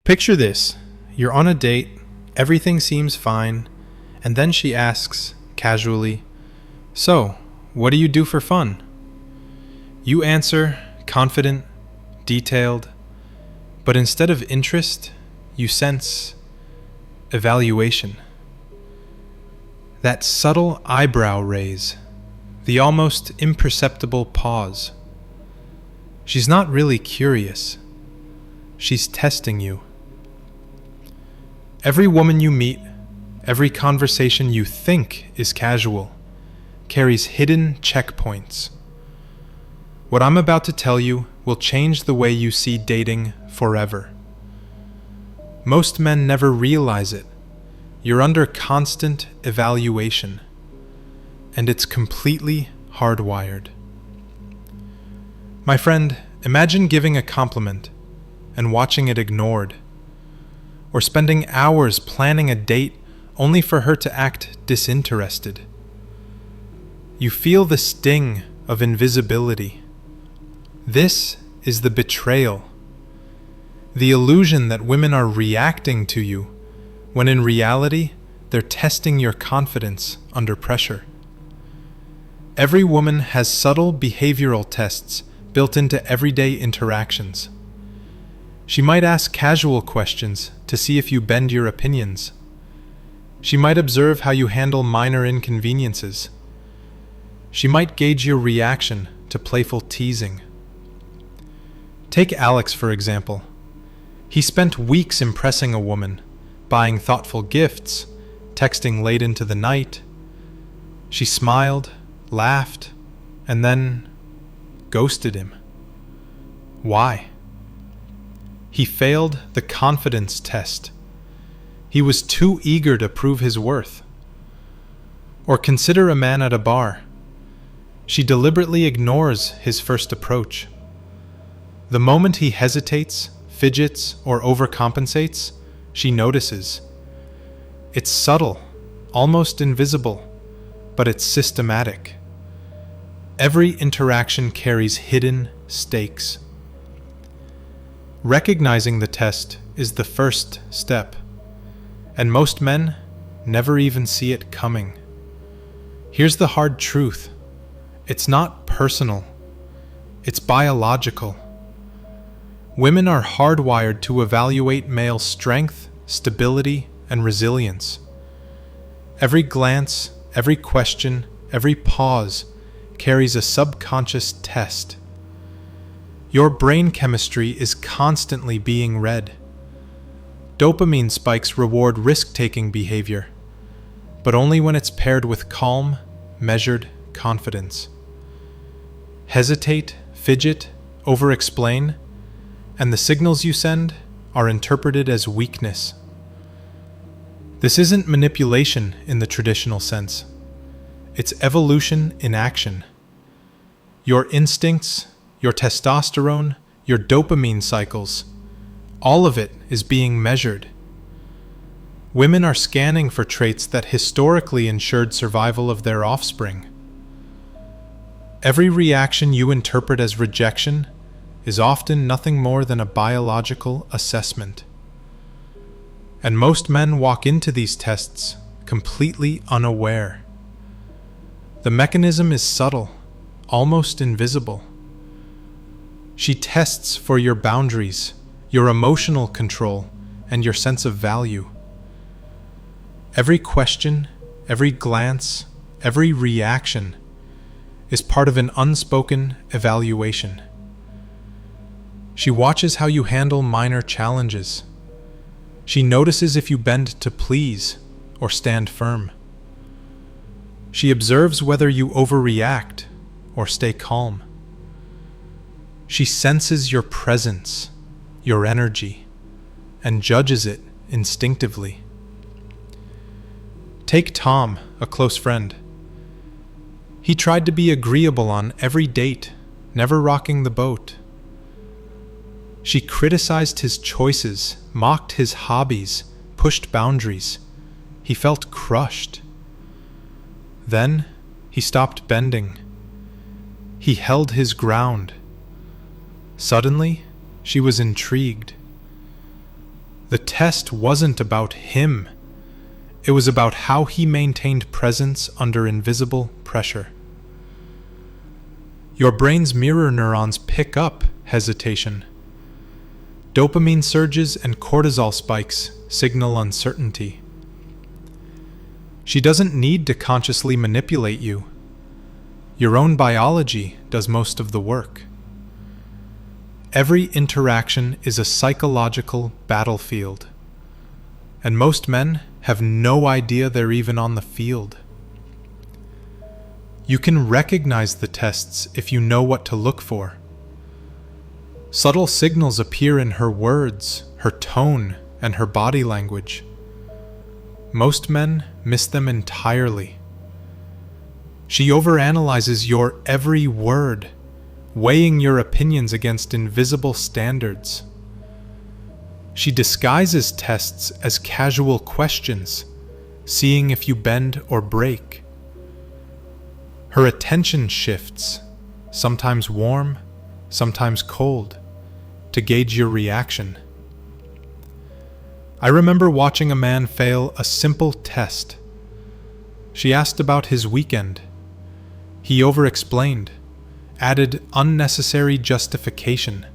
Picture this. You're on a date, everything seems fine, and then she asks, casually, "So, what do you do for fun?" You answer, confident, detailed, but instead of interest, you sense evaluation. That subtle eyebrow raise, the almost imperceptible pause. She's not really curious. She's testing you. Every woman you meet, every conversation you think is casual, carries hidden checkpoints. What I'm about to tell you will change the way you see dating forever. Most men never realize it. You're under constant evaluation, and it's completely hardwired. My friend, imagine giving a compliment and watching it ignored, or spending hours planning a date only for her to act disinterested. You feel the sting of invisibility. This is the betrayal. The illusion that women are reacting to you, when in reality, they're testing your confidence under pressure. Every woman has subtle behavioral tests built into everyday interactions. She might ask casual questions to see if you bend your opinions. She might observe how you handle minor inconveniences. She might gauge your reaction to playful teasing. Take Alex, for example. He spent weeks impressing a woman, buying thoughtful gifts, texting late into the night. She smiled, laughed, and then ghosted him. Why? He failed the confidence test. He was too eager to prove his worth. Or consider a man at a bar. She deliberately ignores his first approach. The moment he hesitates, fidgets, or overcompensates, she notices. It's subtle, almost invisible, but it's systematic. Every interaction carries hidden stakes. Recognizing the test is the first step, and most men never even see it coming. Here's the hard truth. It's not personal. It's biological. Women are hardwired to evaluate male strength, stability, and resilience. Every glance, every question, every pause carries a subconscious test. Your brain chemistry is constantly being read. Dopamine spikes reward risk-taking behavior, but only when it's paired with calm, measured confidence. Hesitate, fidget, over-explain, and the signals you send are interpreted as weakness. This isn't manipulation in the traditional sense. It's evolution in action. Your instincts, your testosterone, your dopamine cycles, all of it is being measured. Women are scanning for traits that historically ensured survival of their offspring. Every reaction you interpret as rejection is often nothing more than a biological assessment. And most men walk into these tests completely unaware. The mechanism is subtle, almost invisible. She tests for your boundaries, your emotional control, and your sense of value. Every question, every glance, every reaction is part of an unspoken evaluation. She watches how you handle minor challenges. She notices if you bend to please or stand firm. She observes whether you overreact or stay calm. She senses your presence, your energy, and judges it instinctively. Take Tom, a close friend. He tried to be agreeable on every date, never rocking the boat. She criticized his choices, mocked his hobbies, pushed boundaries. He felt crushed. Then he stopped bending. He held his ground. Suddenly, she was intrigued. The test wasn't about him. It was about how he maintained presence under invisible pressure. Your brain's mirror neurons pick up hesitation. Dopamine surges and cortisol spikes signal uncertainty. She doesn't need to consciously manipulate you. Your own biology does most of the work. Every interaction is a psychological battlefield, and most men have no idea they're even on the field. You can recognize the tests if you know what to look for. Subtle signals appear in her words, her tone, and her body language. Most men miss them entirely. She overanalyzes your every word, weighing your opinions against invisible standards. She disguises tests as casual questions, seeing if you bend or break. Her attention shifts, sometimes warm, sometimes cold, to gauge your reaction. I remember watching a man fail a simple test. She asked about his weekend. He over-explained, added unnecessary justification,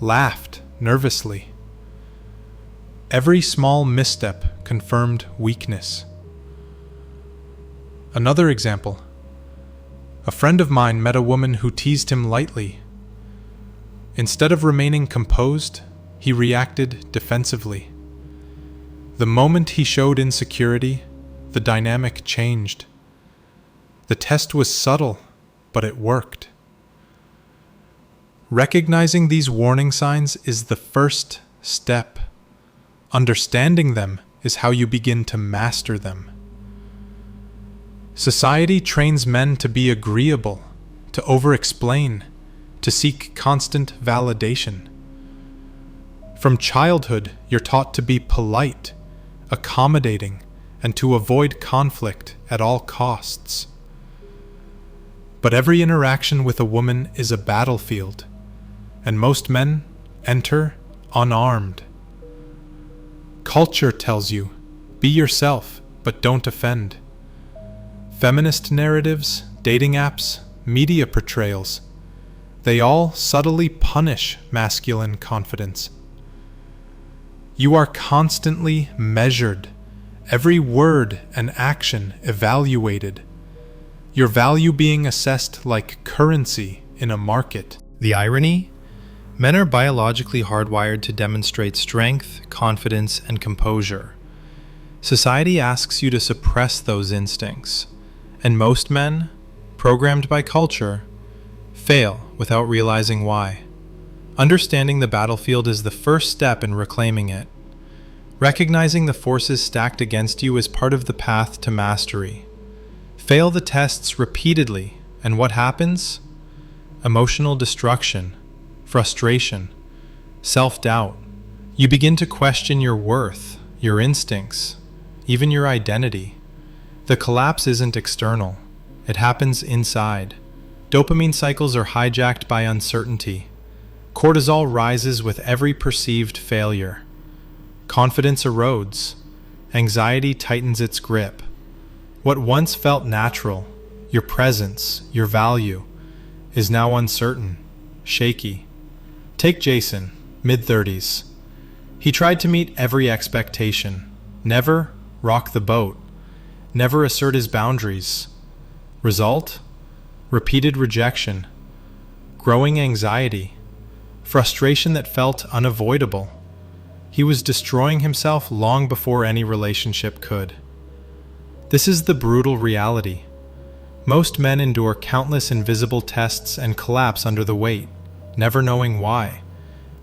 laughed nervously. Every small misstep confirmed weakness. Another example. A friend of mine met a woman who teased him lightly. Instead of remaining composed, he reacted defensively. The moment he showed insecurity, the dynamic changed. The test was subtle, but it worked. Recognizing these warning signs is the first step. Understanding them is how you begin to master them. Society trains men to be agreeable, to over-explain, to seek constant validation. From childhood, you're taught to be polite, accommodating, and to avoid conflict at all costs. But every interaction with a woman is a battlefield, and most men enter unarmed. Culture tells you, be yourself, but don't offend. Feminist narratives, dating apps, media portrayals, they all subtly punish masculine confidence. You are constantly measured, every word and action evaluated, your value being assessed like currency in a market. The irony? Men are biologically hardwired to demonstrate strength, confidence, and composure. Society asks you to suppress those instincts, and most men, programmed by culture, fail without realizing why. Understanding the battlefield is the first step in reclaiming it. Recognizing the forces stacked against you is part of the path to mastery. Fail the tests repeatedly, and what happens? Emotional destruction, frustration, self-doubt. You begin to question your worth, your instincts, even your identity. The collapse isn't external. It happens inside. Dopamine cycles are hijacked by uncertainty. Cortisol rises with every perceived failure. Confidence erodes. Anxiety tightens its grip. What once felt natural, your presence, your value, is now uncertain, shaky. Take Jason, mid-30s. He tried to meet every expectation, never rock the boat, never assert his boundaries. Result? Repeated rejection, growing anxiety, frustration that felt unavoidable. He was destroying himself long before any relationship could. This is the brutal reality. Most men endure countless invisible tests and collapse under the weight, never knowing why.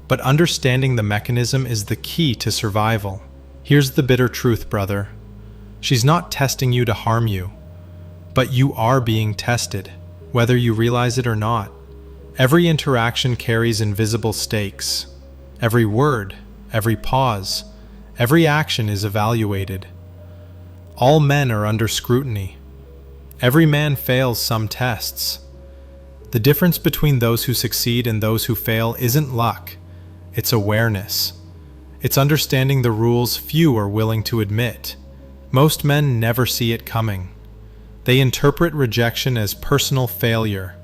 But understanding the mechanism is the key to survival. Here's the bitter truth, brother. She's not testing you to harm you, but you are being tested, whether you realize it or not. Every interaction carries invisible stakes. Every word, every pause, every action is evaluated. All men are under scrutiny. Every man fails some tests. The difference between those who succeed and those who fail isn't luck, it's awareness. It's understanding the rules few are willing to admit. Most men never see it coming. They interpret rejection as personal failure.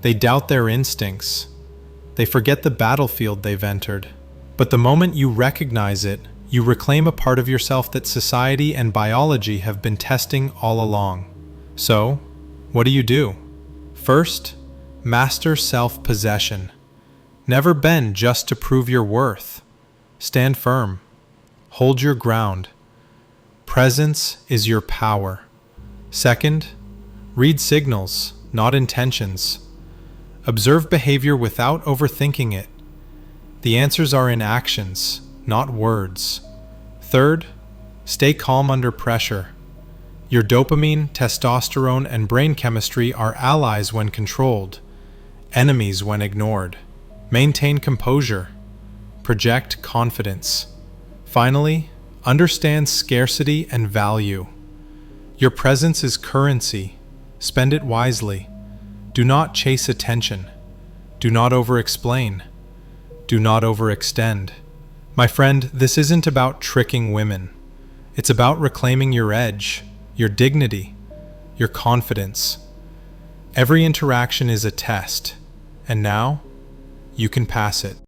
They doubt their instincts. They forget the battlefield they've entered. But the moment you recognize it, you reclaim a part of yourself that society and biology have been testing all along. So, what do? First, master self-possession. Never bend just to prove your worth. Stand firm. Hold your ground. Presence is your power. Second, read signals, not intentions. Observe behavior without overthinking it. The answers are in actions, not words. Third, stay calm under pressure. Your dopamine, testosterone, and brain chemistry are allies when controlled, enemies when ignored. Maintain composure. Project confidence. Finally, understand scarcity and value. Your presence is currency. Spend it wisely. Do not chase attention. Do not over-explain. Do not overextend. My friend, this isn't about tricking women. It's about reclaiming your edge, your dignity, your confidence. Every interaction is a test, and now you can pass it.